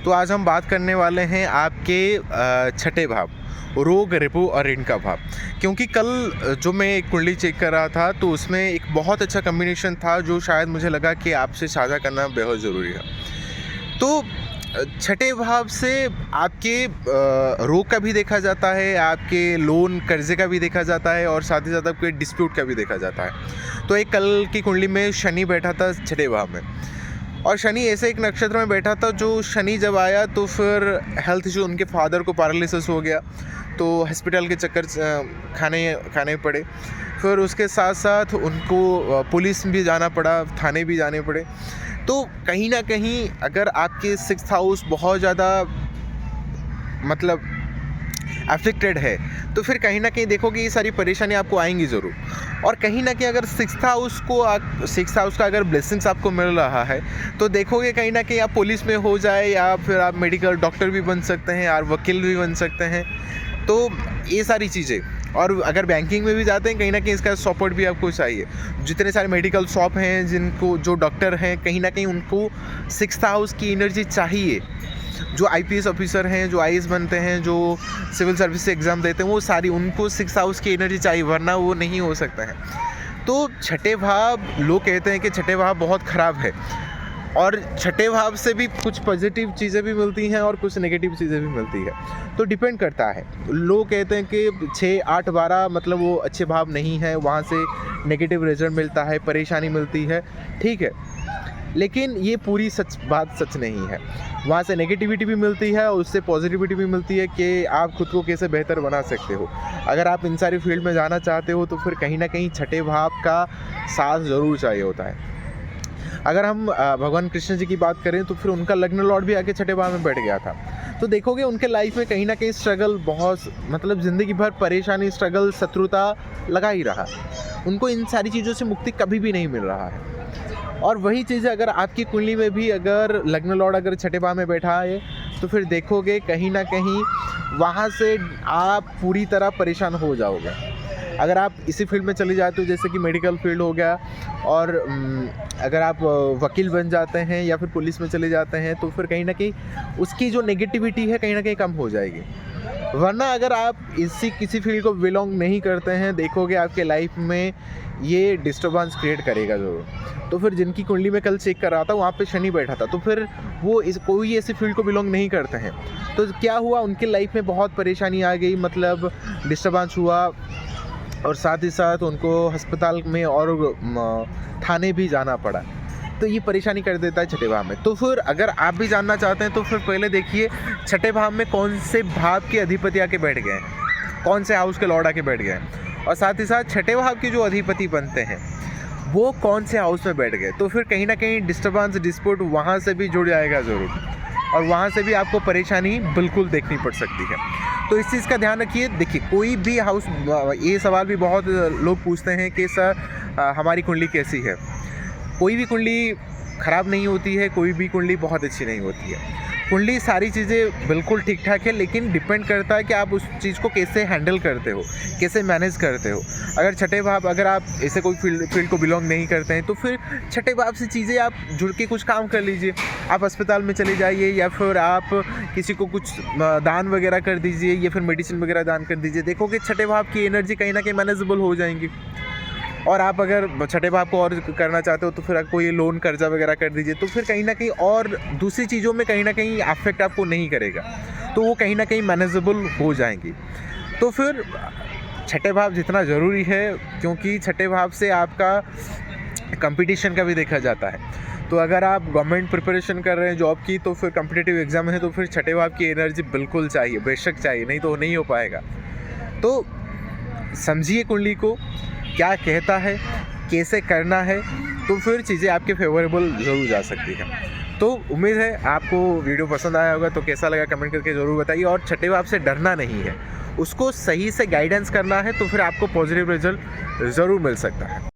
तो आज हम बात करने वाले हैं आपके छठे भाव, रोग, रिपु और ऋण का भाव। क्योंकि कल जो मैं एक कुंडली चेक कर रहा था तो उसमें एक बहुत अच्छा कॉम्बिनेशन था जो शायद मुझे लगा कि आपसे साझा करना बेहद ज़रूरी है। तो छठे भाव से आपके रोग का भी देखा जाता है, आपके लोन कर्जे का भी देखा जाता है और साथ ही साथ आपके डिस्प्यूट का भी देखा जाता है। तो एक कल की कुंडली में शनि बैठा था छठे भाव में, और शनि ऐसे एक नक्षत्र में बैठा था जो शनि जब आया तो फिर हेल्थ इशू, उनके फादर को पैरालिसिस हो गया तो हॉस्पिटल के चक्कर खाने पड़े। फिर उसके साथ साथ उनको पुलिस भी जाना पड़ा, थाने भी जाने पड़े। तो कहीं ना कहीं अगर आपके 6th हाउस बहुत ज़्यादा मतलब अफेक्टेड है तो फिर कहीं ना कहीं देखोगे ये सारी परेशानी आपको आएंगी ज़रूर। और कहीं ना कहीं अगर 6th हाउस का अगर ब्लेसिंग्स आपको मिल रहा है तो देखोगे कहीं ना कहीं आप पुलिस में हो जाए या फिर आप मेडिकल डॉक्टर भी बन सकते हैं और वकील भी बन सकते हैं। तो ये सारी चीज़ें, और अगर बैंकिंग में भी जाते हैं कहीं ना कहीं इसका सपोर्ट भी आपको चाहिए। जितने सारे मेडिकल शॉप हैं, जिनको जो डॉक्टर हैं, कहीं ना कहीं उनको 6th हाउस की एनर्जी चाहिए। जो IPS ऑफिसर हैं, जो IAS बनते हैं, जो सिविल सर्विस से एग्ज़ाम देते हैं, वो सारी उनको 6th हाउस की एनर्जी चाहिए, वरना वो नहीं हो सकता है। तो छठे भाव, लोग कहते हैं कि छठे भाव बहुत ख़राब है, और छठे भाव से भी कुछ पॉजिटिव चीज़ें भी मिलती हैं और कुछ नेगेटिव चीज़ें भी मिलती है। तो डिपेंड करता है। लोग कहते हैं कि 6, 8, 12 मतलब वो अच्छे भाव नहीं है, वहाँ से नेगेटिव रिजल्ट मिलता है, परेशानी मिलती है, ठीक है। लेकिन ये पूरी बात सच नहीं है। वहाँ से नेगेटिविटी भी मिलती है और उससे पॉजिटिविटी भी मिलती है कि आप खुद को कैसे बेहतर बना सकते हो। अगर आप इन सारी फील्ड में जाना चाहते हो तो फिर कहीं ना कहीं छठे भाव का साथ ज़रूर चाहिए होता है। अगर हम भगवान कृष्ण जी की बात करें तो फिर उनका लग्न लॉर्ड भी आके छठे भाव में बैठ गया था। तो देखोगे उनके लाइफ में कहीं ना कहीं स्ट्रगल, बहुत मतलब ज़िंदगी भर परेशानी, स्ट्रगल, शत्रुता लगा ही रहा। उनको इन सारी चीज़ों से मुक्ति कभी भी नहीं मिल रहा है। और वही चीज़ अगर आपकी कुंडली में भी अगर लग्न लॉर्ड अगर छठे भाव में बैठा है तो फिर देखोगे कहीं ना कहीं वहाँ से आप पूरी तरह परेशान हो जाओगे। अगर आप इसी फील्ड में चले जाते हो, जैसे कि मेडिकल फील्ड हो गया, और अगर आप वकील बन जाते हैं या फिर पुलिस में चले जाते हैं तो फिर कहीं ना कहीं उसकी जो नेगेटिविटी है कहीं ना कहीं कम हो जाएगी। वरना अगर आप किसी फील्ड को बिलोंग नहीं करते हैं, देखोगे आपके लाइफ में ये डिस्टर्बेंस क्रिएट करेगा ज़रूर। तो फिर जिनकी कुंडली में कल चेक कर रहा था वहाँ पे शनि बैठा था, तो फिर वो कोई ऐसी फील्ड को बिलोंग नहीं करते हैं। तो क्या हुआ, उनके लाइफ में बहुत परेशानी आ गई, मतलब डिस्टर्बेंस हुआ, और साथ ही साथ उनको अस्पताल में और थाने भी जाना पड़ा। तो ये परेशानी कर देता है छठे भाव में। तो फिर अगर आप भी जानना चाहते हैं तो फिर पहले देखिए छठे भाव में कौन से भाव के अधिपति आके बैठ गए हैं, कौन से हाउस के लॉर्ड आके बैठ गए हैं, और साथ ही साथ छठे भाव के जो अधिपति बनते हैं वो कौन से हाउस में बैठ गए। तो फिर कहीं ना कहीं डिस्टर्बेंस, डिस्प्यूट वहाँ से भी जुड़ जाएगा ज़रूर, और वहाँ से भी आपको परेशानी बिल्कुल देखनी पड़ सकती है। तो इस चीज़ का ध्यान रखिए। देखिए कोई भी हाउस, ये सवाल भी बहुत लोग पूछते हैं कि सर हमारी कुंडली कैसी है। कोई भी कुंडली ख़राब नहीं होती है, कोई भी कुंडली बहुत अच्छी नहीं होती है। कुंडली सारी चीज़ें बिल्कुल ठीक ठाक है, लेकिन डिपेंड करता है कि आप उस चीज़ को कैसे हैंडल करते हो, कैसे मैनेज करते हो। अगर छठे भाव, अगर आप ऐसे कोई फील्ड को बिलोंग नहीं करते हैं तो फिर छठे भाव से चीज़ें आप जुड़ के कुछ काम कर लीजिए। आप अस्पताल में चले जाइए, या फिर आप किसी को कुछ दान वगैरह कर दीजिए, या फिर मेडिसिन वगैरह दान कर दीजिए। देखोगे छठे भाव की एनर्जी कहीं ना कहीं मैनेजेबल हो जाएंगी। और आप अगर छठे भाव को और करना चाहते हो तो फिर कोई लोन कर्जा वगैरह कर दीजिए, तो फिर कहीं ना कहीं और दूसरी चीज़ों में कहीं ना कहीं अफेक्ट आपको नहीं करेगा, तो वो कहीं ना कहीं मैनेजेबल हो जाएंगी। तो फिर छठे भाव जितना ज़रूरी है, क्योंकि छठे भाव से आपका कंपटीशन का भी देखा जाता है। तो अगर आप गवर्नमेंट प्रिपरेशन कर रहे हैं जॉब की, तो फिर कॉम्पिटिटिव एग्ज़ाम है, तो फिर छठे भाव की एनर्जी बिल्कुल चाहिए, बेशक चाहिए, नहीं तो नहीं हो पाएगा। तो समझिए कुंडली को क्या कहता है, कैसे करना है, तो फिर चीज़ें आपके फेवरेबल ज़रूर जा सकती हैं। तो उम्मीद है आपको वीडियो पसंद आया होगा। तो कैसा लगा कमेंट करके ज़रूर बताइए। और छठे भाव से डरना नहीं है, उसको सही से गाइडेंस करना है, तो फिर आपको पॉजिटिव रिजल्ट ज़रूर मिल सकता है।